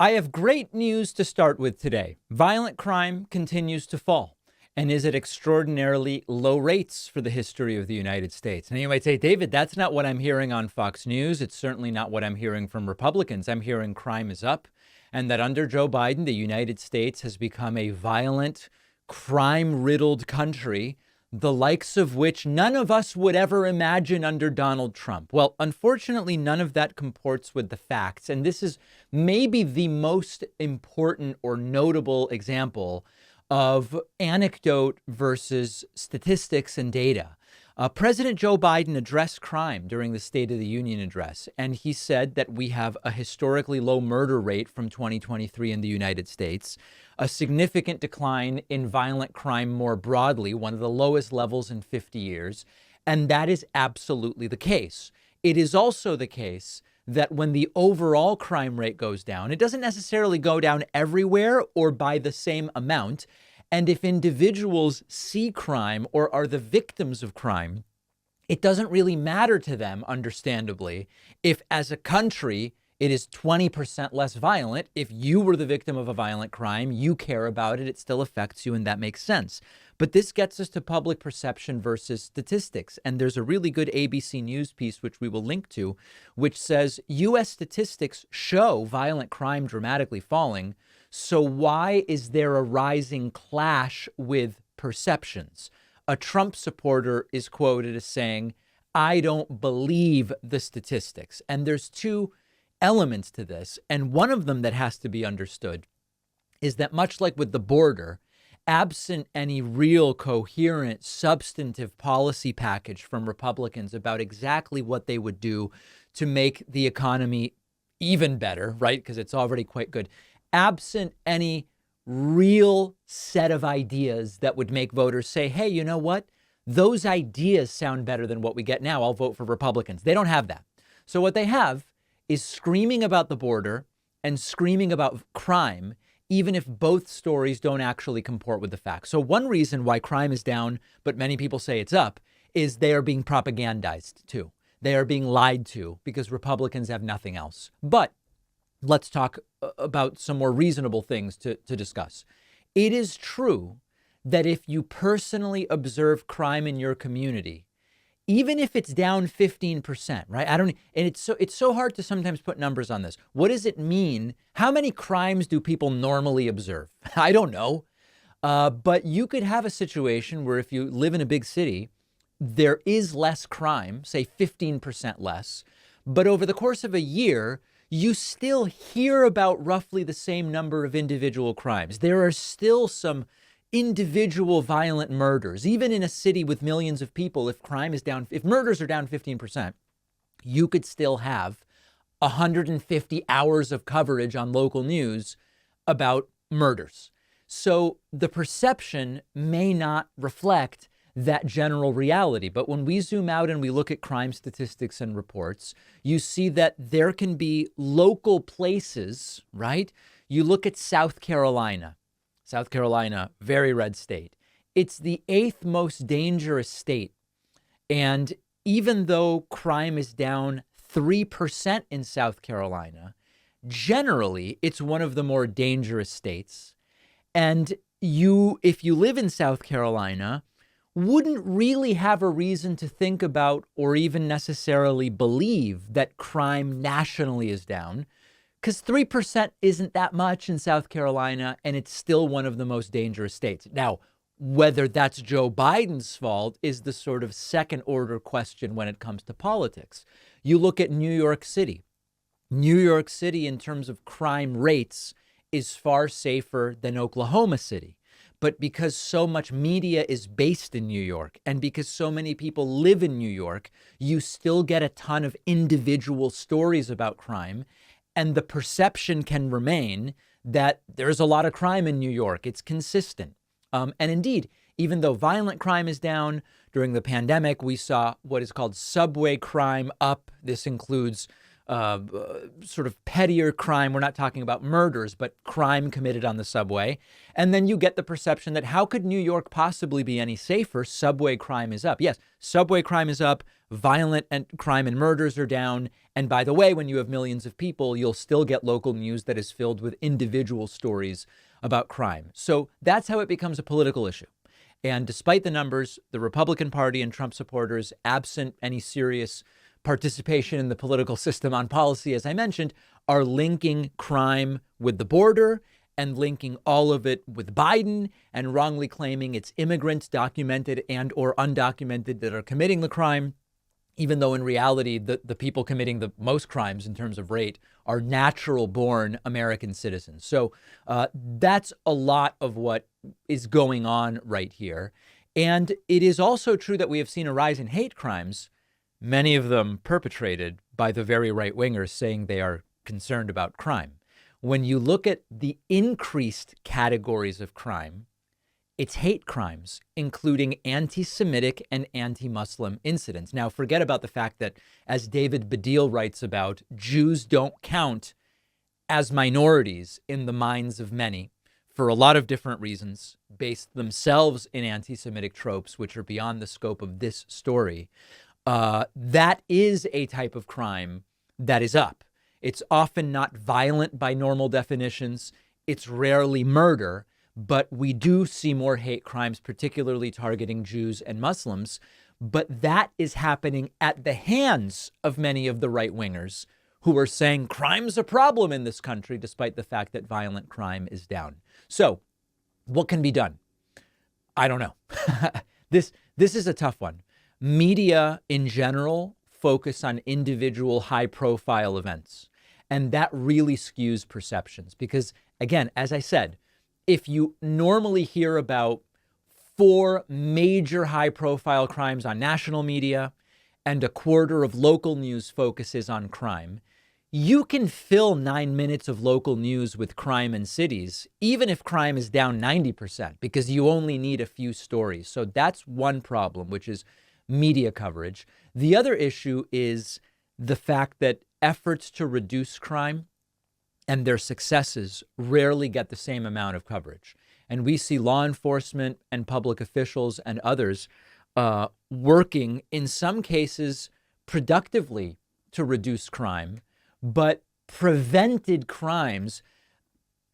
I have great news to start with today. Violent crime continues to fall and is at extraordinarily low rates for the history of the United States. And you might say, David, that's not what I'm hearing on Fox News. It's certainly not what I'm hearing from Republicans. I'm hearing crime is up and that under Joe Biden, the United States has become a violent, crime-riddled country, the likes of which none of us would ever imagine under Donald Trump. Well, unfortunately, none of that comports with the facts. And this is maybe the most important or notable example of anecdote versus statistics and data. President Joe Biden addressed crime during the State of the Union address, and he said that we have a historically low murder rate from 2023 in the United States, a significant decline in violent crime more broadly, one of the lowest levels in 50 years. And that is absolutely the case. It is also the case that when the overall crime rate goes down, it doesn't necessarily go down everywhere or by the same amount. And if individuals see crime or are the victims of crime, it doesn't really matter to them, understandably, if as a country it is 20% less violent. If you were the victim of a violent crime, you care about it, it still affects you, and that makes sense. But this gets us to public perception versus statistics. And there's a really good ABC News piece, which we will link to, which says U.S. statistics show violent crime dramatically falling. So why is there a rising clash with perceptions? A Trump supporter is quoted as saying, I don't believe the statistics. And there's two elements to this. And one of them that has to be understood is that much like with the border, absent any real coherent substantive policy package from Republicans about exactly what they would do to make the economy even better, right? Because it's already quite good. Absent any real set of ideas that would make voters say, hey, you know what? Those ideas sound better than what we get now. I'll vote for Republicans. They don't have that. So what they have is screaming about the border and screaming about crime, even if both stories don't actually comport with the facts. So one reason why crime is down, but many people say it's up, is they are being propagandized too. They are being lied to because Republicans have nothing else. But let's talk about some more reasonable things to discuss. It is true that if you personally observe crime in your community, even if it's down 15%, right? And it's so hard to sometimes put numbers on this. What does it mean? How many crimes do people normally observe? I don't know. But you could have a situation where if you live in a big city, there is less crime, say 15% less. But over the course of a year, you still hear about roughly the same number of individual crimes. There are still some individual violent murders, even in a city with millions of people. If murders are down 15%, you could still have 150 hours of coverage on local news about murders. So the perception may not reflect that general reality. But when we zoom out and we look at crime statistics and reports, you see that there can be local places, right? You look at South Carolina, very red state. It's the 8th most dangerous state. And even though crime is down 3% in South Carolina, generally it's one of the more dangerous states. And if you live in South Carolina, wouldn't really have a reason to think about or even necessarily believe that crime nationally is down, because 3% isn't that much in South Carolina, and it's still one of the most dangerous states. Now, whether that's Joe Biden's fault is the sort of second order question when it comes to politics. You look at New York City. New York City, in terms of crime rates, is far safer than Oklahoma City. But because so much media is based in New York and because so many people live in New York, you still get a ton of individual stories about crime. And the perception can remain that there's a lot of crime in New York. It's consistent. And indeed, even though violent crime is down, during the pandemic, we saw what is called subway crime up. This includes sort of pettier crime. We're not talking about murders, but crime committed on the subway. And then you get the perception that how could New York possibly be any safer? Subway crime is up. Yes, subway crime is up. violent and crime and murders are down. And by the way, when you have millions of people, you'll still get local news that is filled with individual stories about crime. So that's how it becomes a political issue. And despite the numbers, the Republican Party and Trump supporters, absent any serious participation in the political system on policy, as I mentioned, are linking crime with the border and linking all of it with Biden and wrongly claiming it's immigrants, documented and or undocumented, that are committing the crime, even though in reality, the people committing the most crimes in terms of rate are natural born American citizens. So that's a lot of what is going on right here. And it is also true that we have seen a rise in hate crimes, many of them perpetrated by the very right wingers saying they are concerned about crime. When you look at the increased categories of crime, it's hate crimes, including anti-Semitic and anti-Muslim incidents. Now, forget about the fact that, as David Baddiel writes about, Jews don't count as minorities in the minds of many for a lot of different reasons, based themselves in anti-Semitic tropes, which are beyond the scope of this story. That is a type of crime that is up. It's often not violent by normal definitions. It's rarely murder, but we do see more hate crimes, particularly targeting Jews and Muslims. But that is happening at the hands of many of the right wingers who are saying crime's a problem in this country, despite the fact that violent crime is down. So what can be done? I don't know. This is a tough one. Media in general focus on individual high profile events. And that really skews perceptions because, again, as I said, if you normally hear about 4 major high profile crimes on national media and a quarter of local news focuses on crime, you can fill 9 minutes of local news with crime in cities, even if crime is down 90%, because you only need a few stories. So that's one problem, which is media coverage. The other issue is the fact that efforts to reduce crime and their successes rarely get the same amount of coverage. And we see law enforcement and public officials and others working in some cases productively to reduce crime, but prevented crimes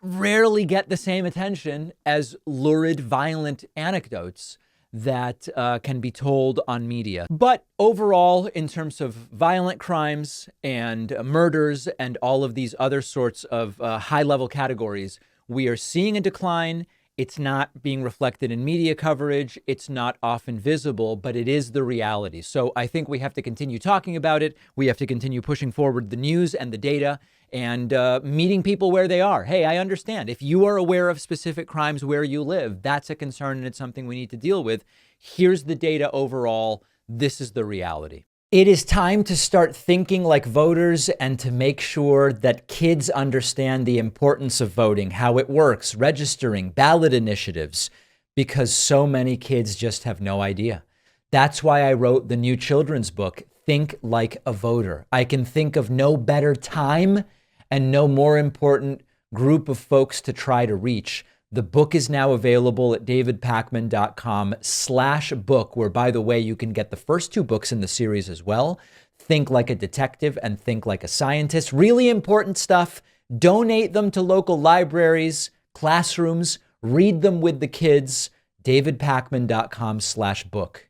rarely get the same attention as lurid, violent anecdotes that can be told on media. But overall, in terms of violent crimes and murders and all of these other sorts of high-level categories, we are seeing a decline. It's not being reflected in media coverage. It's not often visible, but it is the reality. So I think we have to continue talking about it. We have to continue pushing forward the news and the data and meeting people where they are. Hey, I understand. If you are aware of specific crimes where you live, that's a concern and it's something we need to deal with. Here's the data overall. This is the reality. It is time to start thinking like voters and to make sure that kids understand the importance of voting, how it works, registering, ballot initiatives, because so many kids just have no idea. That's why I wrote the new children's book, Think Like a Voter. I can think of no better time and no more important group of folks to try to reach. The book is now available at davidpakman.com/book, where, by the way, you can get the first 2 books in the series as well. Think Like a Detective and Think Like a Scientist. Really important stuff. Donate them to local libraries, classrooms, read them with the kids. davidpakman.com/book.